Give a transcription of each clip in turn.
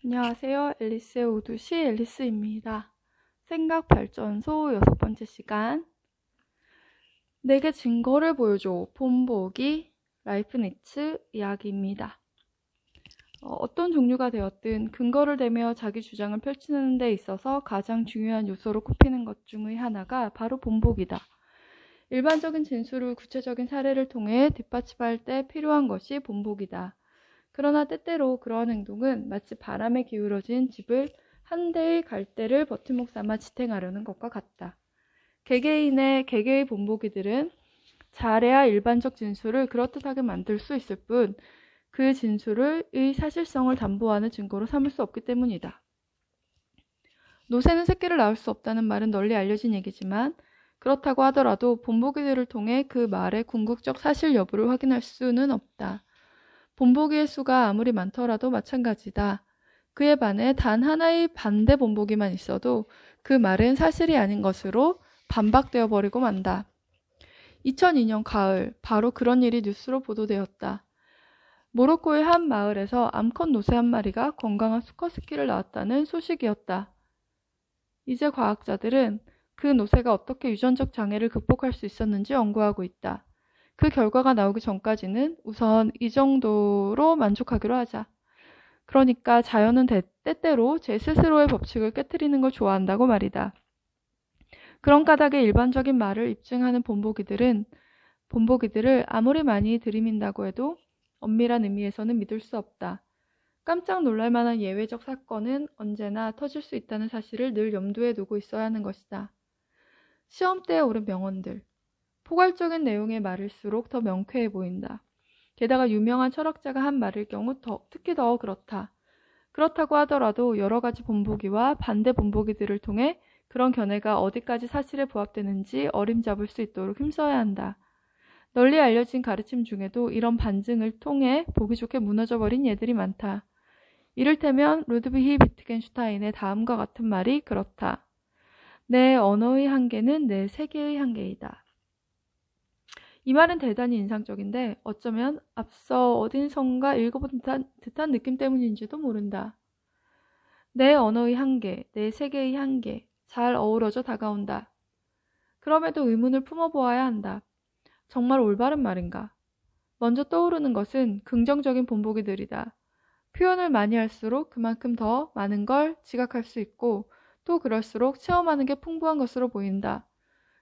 안녕하세요. 앨리스의 오두시 앨리스입니다. 생각발전소 6번째 시간. 내게 증거를 보여줘. 본보기 라이프니츠 이야기입니다. 어떤 종류가 되었든 근거를 대며 자기 주장을 펼치는 데 있어서 가장 중요한 요소로 꼽히는 것 중의 하나가 바로 본보기다. 일반적인 진술을 구체적인 사례를 통해 뒷받침할 때 필요한 것이 본보기다. 그러나 때때로 그러한 행동은 마치 바람에 기울어진 집을 한 대의 갈대를 버팀목 삼아 지탱하려는 것과 같다. 개개의 본보기들은 잘해야 일반적 진술을 그렇듯하게 만들 수 있을 뿐 그 진술의 사실성을 담보하는 증거로 삼을 수 없기 때문이다. 노새는 새끼를 낳을 수 없다는 말은 널리 알려진 얘기지만 그렇다고 하더라도 본보기들을 통해 그 말의 궁극적 사실 여부를 확인할 수는 없다. 본보기의 수가 아무리 많더라도 마찬가지다. 그에 반해 단 하나의 반대 본보기만 있어도 그 말은 사실이 아닌 것으로 반박되어 버리고 만다. 2002년 가을, 바로 그런 일이 뉴스로 보도되었다. 모로코의 한 마을에서 암컷 노새 한 마리가 건강한 수컷새끼를 낳았다는 소식이었다. 이제 과학자들은 그 노새가 어떻게 유전적 장애를 극복할 수 있었는지 연구하고 있다. 그 결과가 나오기 전까지는 우선 이 정도로 만족하기로 하자. 그러니까 자연은 때때로 제 스스로의 법칙을 깨트리는 걸 좋아한다고 말이다. 그런 까닭의 일반적인 말을 입증하는 본보기들을 아무리 많이 들이민다고 해도 엄밀한 의미에서는 믿을 수 없다. 깜짝 놀랄 만한 예외적 사건은 언제나 터질 수 있다는 사실을 늘 염두에 두고 있어야 하는 것이다. 시험대에 오른 명언들. 포괄적인 내용의 말일수록 더 명쾌해 보인다. 게다가 유명한 철학자가 한 말일 경우 특히 더 그렇다. 그렇다고 하더라도 여러 가지 본보기와 반대 본보기들을 통해 그런 견해가 어디까지 사실에 부합되는지 어림잡을 수 있도록 힘써야 한다. 널리 알려진 가르침 중에도 이런 반증을 통해 보기 좋게 무너져버린 예들이 많다. 이를테면 루드비히 비트겐슈타인의 다음과 같은 말이 그렇다. 내 언어의 한계는 내 세계의 한계이다. 이 말은 대단히 인상적인데 어쩌면 앞서 어딘선가 읽어본 듯한 느낌 때문인지도 모른다. 내 언어의 한계, 내 세계의 한계, 잘 어우러져 다가온다. 그럼에도 의문을 품어보아야 한다. 정말 올바른 말인가? 먼저 떠오르는 것은 긍정적인 본보기들이다. 표현을 많이 할수록 그만큼 더 많은 걸 지각할 수 있고 또 그럴수록 체험하는 게 풍부한 것으로 보인다.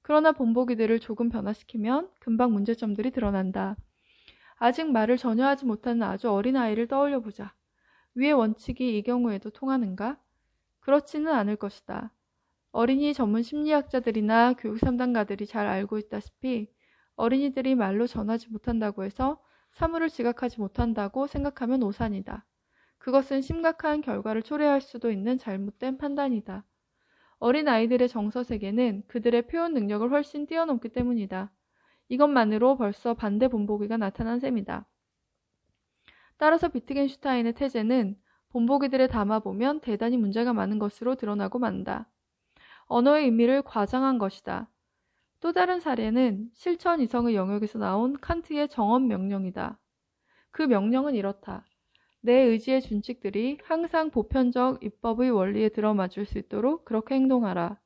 그러나 본보기들을 조금 변화시키면 금방 문제점들이 드러난다. 아직 말을 전혀 하지 못하는 아주 어린 아이를 떠올려 보자. 위의 원칙이 이 경우에도 통하는가? 그렇지는 않을 것이다. 어린이 전문 심리학자들이나 교육 상담가들이 잘 알고 있다시피 어린이들이 말로 전하지 못한다고 해서 사물을 지각하지 못한다고 생각하면 오산이다. 그것은 심각한 결과를 초래할 수도 있는 잘못된 판단이다. 어린 아이들의 정서 세계는 그들의 표현 능력을 훨씬 뛰어넘기 때문이다. 이것만으로 벌써 반대 본보기가 나타난 셈이다. 따라서 비트겐슈타인의 태제는 본보기들에 담아보면 대단히 문제가 많은 것으로 드러나고 만다. 언어의 의미를 과장한 것이다. 또 다른 사례는 실천 이성의 영역에서 나온 칸트의 정언 명령이다. 그 명령은 이렇다. 내 의지의 준칙들이 항상 보편적 입법의 원리에 들어맞을 수 있도록 그렇게 행동하라.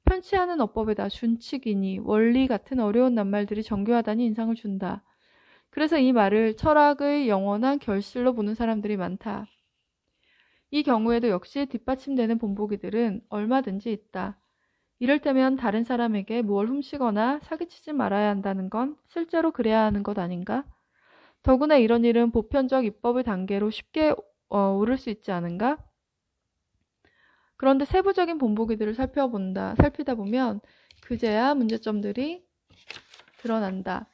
편치 않은 어법에다 준칙이니 원리 같은 어려운 낱말들이 정교하다니 인상을 준다. 그래서 이 말을 철학의 영원한 결실로 보는 사람들이 많다. 이 경우에도 역시 뒷받침되는 본보기들은 얼마든지 있다. 이를테면 다른 사람에게 무얼 훔치거나 사기치지 말아야 한다는 건 실제로 그래야 하는 것 아닌가? 더구나 이런 일은 보편적 입법의 단계로 쉽게 오를 수 있지 않은가? 그런데 세부적인 본보기들을 살피다 보면 그제야 문제점들이 드러난다.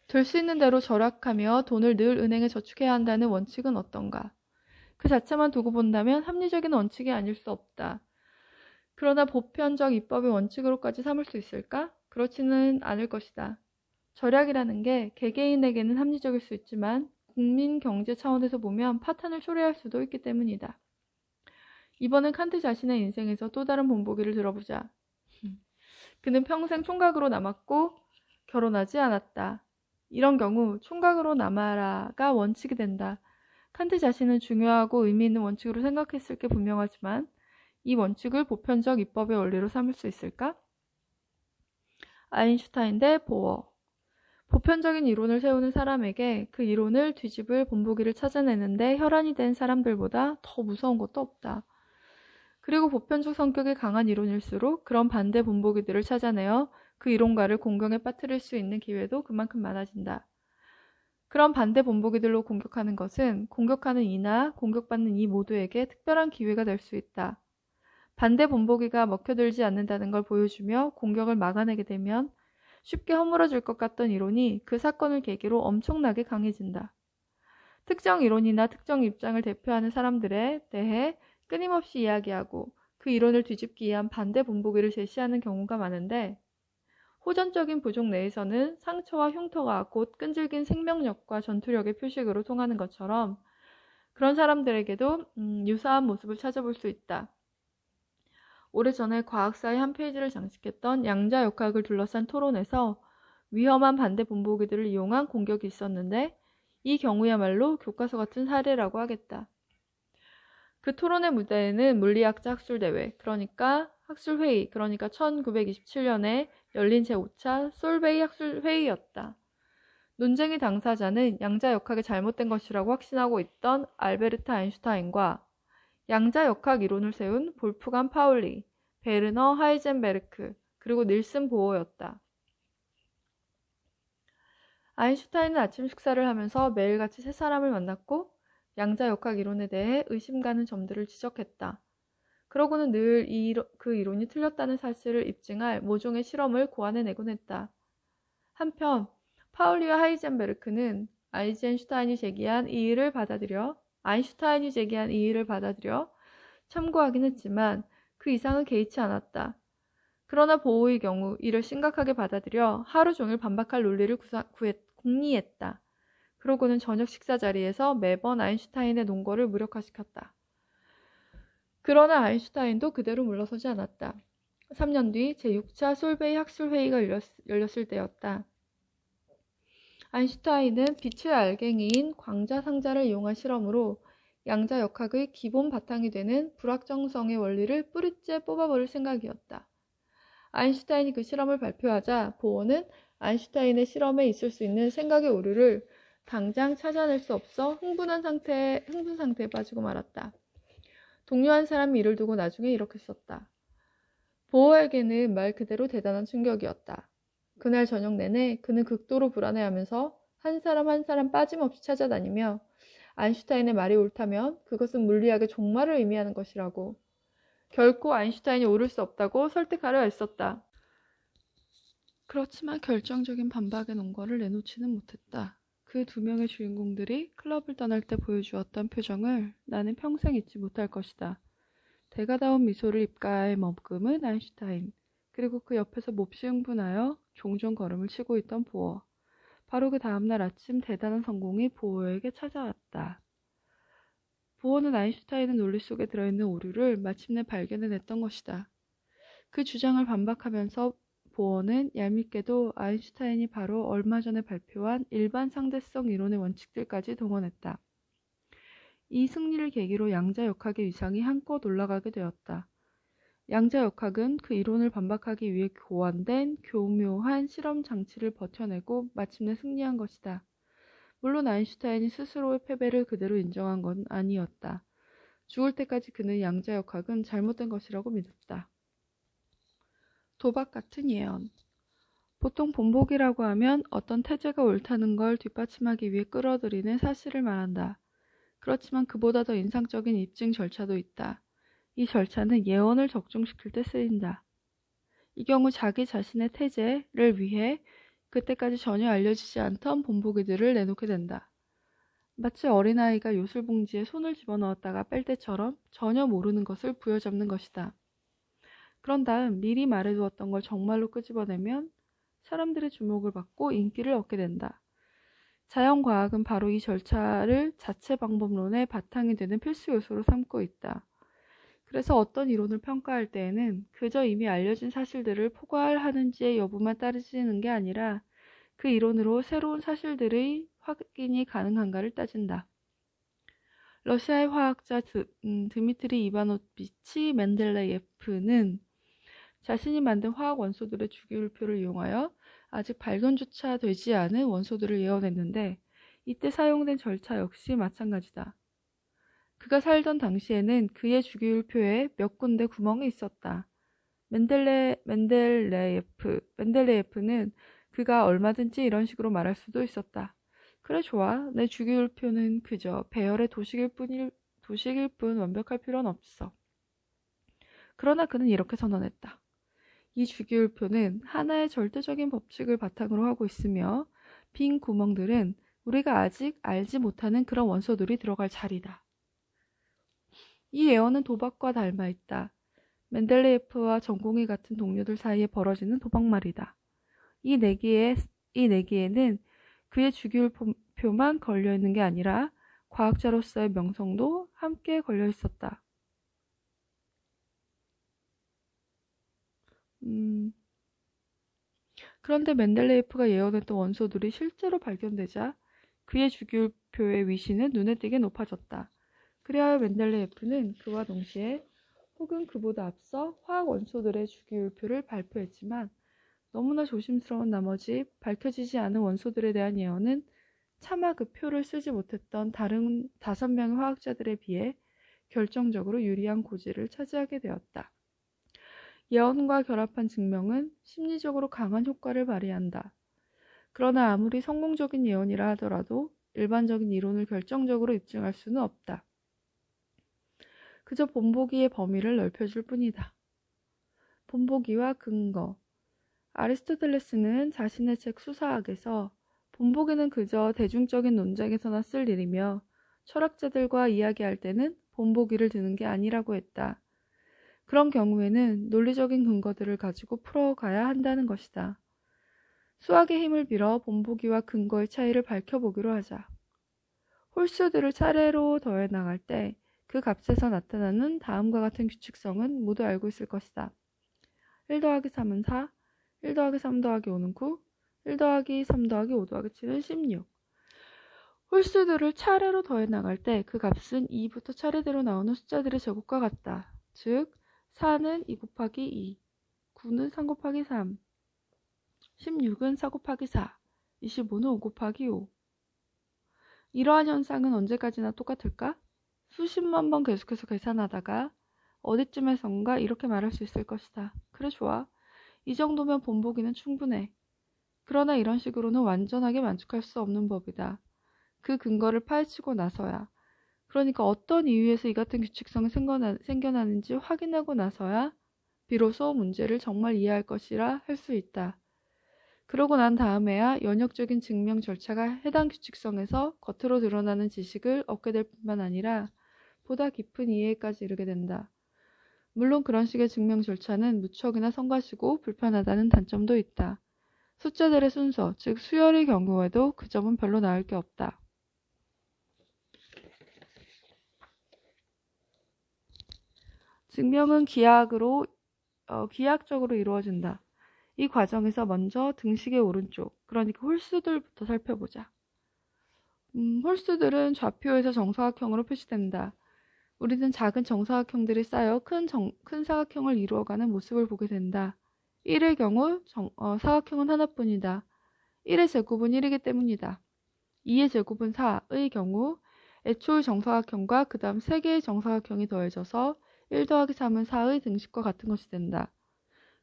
될 수 있는 대로 절약하며 돈을 늘 은행에 저축해야 한다는 원칙은 어떤가? 그 자체만 두고 본다면 합리적인 원칙이 아닐 수 없다. 그러나 보편적 입법의 원칙으로까지 삼을 수 있을까? 그렇지는 않을 것이다. 절약이라는 게 개개인에게는 합리적일 수 있지만 국민 경제 차원에서 보면 파탄을 초래할 수도 있기 때문이다. 이번엔 칸트 자신의 인생에서 또 다른 본보기를 들어보자. 그는 평생 총각으로 남았고 결혼하지 않았다. 이런 경우 총각으로 남아라가 원칙이 된다. 칸트 자신은 중요하고 의미 있는 원칙으로 생각했을 게 분명하지만 이 원칙을 보편적 입법의 원리로 삼을 수 있을까? 아인슈타인 대 보어. 보편적인 이론을 세우는 사람에게 그 이론을 뒤집을 본보기를 찾아내는데 혈안이 된 사람들보다 더 무서운 것도 없다. 그리고 보편적 성격이 강한 이론일수록 그런 반대 본보기들을 찾아내어 그 이론가를 공경에 빠뜨릴 수 있는 기회도 그만큼 많아진다. 그런 반대 본보기들로 공격하는 것은 공격하는 이나 공격받는 이 모두에게 특별한 기회가 될 수 있다. 반대 본보기가 먹혀들지 않는다는 걸 보여주며 공격을 막아내게 되면 쉽게 허물어질 것 같던 이론이 그 사건을 계기로 엄청나게 강해진다. 특정 이론이나 특정 입장을 대표하는 사람들에 대해 끊임없이 이야기하고 그 이론을 뒤집기 위한 반대 본보기를 제시하는 경우가 많은데 호전적인 부족 내에서는 상처와 흉터가 곧 끈질긴 생명력과 전투력의 표식으로 통하는 것처럼 그런 사람들에게도 유사한 모습을 찾아볼 수 있다. 오래전에 과학사의 한 페이지를 장식했던 양자역학을 둘러싼 토론에서 위험한 반대 본보기들을 이용한 공격이 있었는데 이 경우야말로 교과서 같은 사례라고 하겠다. 그 토론의 무대에는 물리학자 학술대회, 그러니까 학술회의, 그러니까 1927년에 열린 제5차 솔베이 학술회의였다. 논쟁의 당사자는 양자역학이 잘못된 것이라고 확신하고 있던 알베르트 아인슈타인과 양자역학 이론을 세운 볼프간 파울리, 베르너 하이젠베르크, 그리고 닐슨 보어였다. 아인슈타인은 아침 식사를 하면서 매일같이 세 사람을 만났고 양자역학 이론에 대해 의심 가는 점들을 지적했다. 그러고는 늘 그 이론이 틀렸다는 사실을 입증할 모종의 실험을 고안해내곤 했다. 한편 파울리와 하이젠베르크는 아인슈타인이 제기한 이 일을 받아들여 참고하긴 했지만 그 이상은 개의치 않았다. 그러나 보호의 경우 이를 심각하게 받아들여 하루 종일 반박할 논리를 궁리했다. 그러고는 저녁 식사 자리에서 매번 아인슈타인의 논거를 무력화시켰다. 그러나 아인슈타인도 그대로 물러서지 않았다. 3년 뒤 제6차 솔베이 학술회의가 열렸을 때였다. 아인슈타인은 빛의 알갱이인 광자상자를 이용한 실험으로 양자역학의 기본 바탕이 되는 불확정성의 원리를 뿌리째 뽑아버릴 생각이었다. 아인슈타인이 그 실험을 발표하자 보어는 아인슈타인의 실험에 있을 수 있는 생각의 오류를 당장 찾아낼 수 없어 흥분 상태에 빠지고 말았다. 동료 한 사람이 이를 두고 나중에 이렇게 썼다. 보어에게는 말 그대로 대단한 충격이었다. 그날 저녁 내내 그는 극도로 불안해하면서 한 사람 빠짐없이 찾아다니며 아인슈타인의 말이 옳다면 그것은 물리학의 종말을 의미하는 것이라고 결코 아인슈타인이 옳을 수 없다고 설득하려 애썼다. 그렇지만 결정적인 반박의 논거를 내놓지는 못했다. 그 두 명의 주인공들이 클럽을 떠날 때 보여주었던 표정을 나는 평생 잊지 못할 것이다. 대가다운 미소를 입가에 머금은 아인슈타인, 그리고 그 옆에서 몹시 흥분하여 종종 걸음을 치고 있던 보어. 바로 그 다음날 아침 대단한 성공이 보어에게 찾아왔다. 보어는 아인슈타인의 논리 속에 들어있는 오류를 마침내 발견해냈던 것이다. 그 주장을 반박하면서 보어는 얄밉게도 아인슈타인이 바로 얼마 전에 발표한 일반 상대성 이론의 원칙들까지 동원했다. 이 승리를 계기로 양자역학의 위상이 한껏 올라가게 되었다. 양자역학은 그 이론을 반박하기 위해 고안된 교묘한 실험 장치를 버텨내고 마침내 승리한 것이다. 물론 아인슈타인이 스스로의 패배를 그대로 인정한 건 아니었다. 죽을 때까지 그는 양자역학은 잘못된 것이라고 믿었다. 도박 같은 예언. 보통 본보기라고 하면 어떤 태제가 옳다는 걸 뒷받침하기 위해 끌어들이는 사실을 말한다. 그렇지만 그보다 더 인상적인 입증 절차도 있다. 이 절차는 예언을 적중시킬 때 쓰인다. 이 경우 자기 자신의 태제를 위해 그때까지 전혀 알려지지 않던 본보기들을 내놓게 된다. 마치 어린아이가 요술봉지에 손을 집어넣었다가 뺄 때처럼 전혀 모르는 것을 부여잡는 것이다. 그런 다음 미리 말해두었던 걸 정말로 끄집어내면 사람들의 주목을 받고 인기를 얻게 된다. 자연과학은 바로 이 절차를 자체 방법론의 바탕이 되는 필수 요소로 삼고 있다. 그래서 어떤 이론을 평가할 때에는 그저 이미 알려진 사실들을 포괄하는지의 여부만 따지는 게 아니라 그 이론으로 새로운 사실들의 확인이 가능한가를 따진다. 러시아의 화학자 드미트리 이바노비치 멘델레예프는 자신이 만든 화학 원소들의 주기율표를 이용하여 아직 발견조차 되지 않은 원소들을 예언했는데 이때 사용된 절차 역시 마찬가지다. 그가 살던 당시에는 그의 주기율표에 몇 군데 구멍이 있었다. 멘델레예프는 그가 얼마든지 이런 식으로 말할 수도 있었다. 그래 좋아. 내 주기율표는 그저 배열의 도식일 뿐 완벽할 필요는 없어. 그러나 그는 이렇게 선언했다. 이 주기율표는 하나의 절대적인 법칙을 바탕으로 하고 있으며 빈 구멍들은 우리가 아직 알지 못하는 그런 원소들이 들어갈 자리다. 이 예언은 도박과 닮아있다. 멘델레예프와 전공이 같은 동료들 사이에 벌어지는 도박말이다. 이 내기에는 그의 주기율표만 걸려있는 게 아니라 과학자로서의 명성도 함께 걸려있었다. 그런데 멘델레예프가 예언했던 원소들이 실제로 발견되자 그의 주기율표의 위신은 눈에 띄게 높아졌다. 그래야 멘델레예프는 그와 동시에 혹은 그보다 앞서 화학 원소들의 주기율표를 발표했지만 너무나 조심스러운 나머지 밝혀지지 않은 원소들에 대한 예언은 차마 그 표를 쓰지 못했던 다른 5명의 화학자들에 비해 결정적으로 유리한 고지를 차지하게 되었다. 예언과 결합한 증명은 심리적으로 강한 효과를 발휘한다. 그러나 아무리 성공적인 예언이라 하더라도 일반적인 이론을 결정적으로 입증할 수는 없다. 그저 본보기의 범위를 넓혀줄 뿐이다. 본보기와 근거. 아리스토텔레스는 자신의 책 수사학에서 본보기는 그저 대중적인 논쟁에서나 쓸 일이며 철학자들과 이야기할 때는 본보기를 드는 게 아니라고 했다. 그런 경우에는 논리적인 근거들을 가지고 풀어가야 한다는 것이다. 수학의 힘을 빌어 본보기와 근거의 차이를 밝혀보기로 하자. 홀수들을 차례로 더해 나갈 때 그 값에서 나타나는 다음과 같은 규칙성은 모두 알고 있을 것이다. 1 더하기 3은 4, 1 더하기 3 더하기 5는 9, 1 더하기 3 더하기 5 더하기 7은 16. 홀수들을 차례로 더해 나갈 때 그 값은 2부터 차례대로 나오는 숫자들의 제곱과 같다. 즉 4는 2 곱하기 2, 9는 3 곱하기 3, 16은 4 곱하기 4, 25는 5 곱하기 5. 이러한 현상은 언제까지나 똑같을까? 수십만 번 계속해서 계산하다가 어디쯤에선가 이렇게 말할 수 있을 것이다. 그래 좋아. 이 정도면 본보기는 충분해. 그러나 이런 식으로는 완전하게 만족할 수 없는 법이다. 그 근거를 파헤치고 나서야, 그러니까 어떤 이유에서 이 같은 규칙성이 생겨나는지 확인하고 나서야 비로소 문제를 정말 이해할 것이라 할 수 있다. 그러고 난 다음에야 연역적인 증명 절차가 해당 규칙성에서 겉으로 드러나는 지식을 얻게 될 뿐만 아니라 보다 깊은 이해까지 이르게 된다. 물론 그런 식의 증명 절차는 무척이나 성가시고 불편하다는 단점도 있다. 숫자들의 순서, 즉 수열의 경우에도 그 점은 별로 나을 게 없다. 증명은 기하학적으로 이루어진다. 이 과정에서 먼저 등식의 오른쪽, 그러니까 홀수들부터 살펴보자. 홀수들은 좌표에서 정사각형으로 표시된다. 우리는 작은 정사각형들이 쌓여 큰 사각형을 이루어가는 모습을 보게 된다. 1의 경우 사각형은 하나뿐이다. 1의 제곱은 1이기 때문이다. 2의 제곱은 4의 경우 애초의 정사각형과 그 다음 3개의 정사각형이 더해져서 1 더하기 3은 4의 등식과 같은 것이 된다.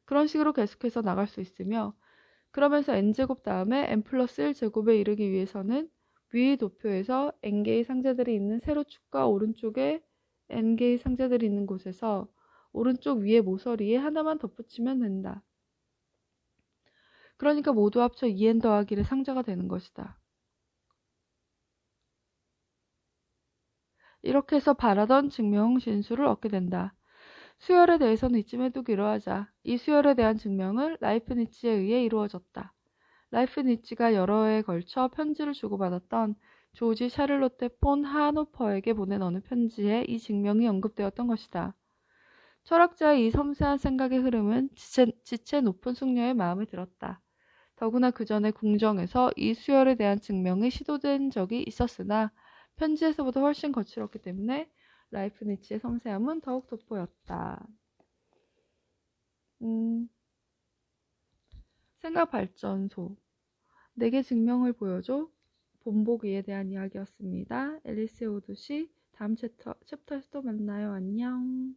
그런 식으로 계속해서 나갈 수 있으며 그러면서 n제곱 다음에 n 플러스 1제곱에 이르기 위해서는 위 도표에서 n개의 상자들이 있는 세로축과 오른쪽에 n개의 상자들이 있는 곳에서 오른쪽 위에 모서리에 하나만 덧붙이면 된다. 그러니까 모두 합쳐 2n 더하기 1의 상자가 되는 것이다. 이렇게 해서 바라던 증명 진술을 얻게 된다. 수열에 대해서는 이쯤에 두기로 하자. 이 수열에 대한 증명을 라이프니츠에 의해 이루어졌다. 라이프니츠가 여러 해에 걸쳐 편지를 주고받았던 조지 샤를로테 폰 하노퍼에게 보낸 어느 편지에 이 증명이 언급되었던 것이다. 철학자의 이 섬세한 생각의 흐름은 지체 높은 숙녀의 마음에 들었다. 더구나 그 전에 궁정에서 이 수열에 대한 증명이 시도된 적이 있었으나 편지에서보다 훨씬 거칠었기 때문에 라이프니츠의 섬세함은 더욱 돋보였다. 생각 발전소. 내게 증명을 보여줘. 본보기에 대한 이야기였습니다. 앨리스의 오두시 다음 챕터에서 또 만나요. 안녕.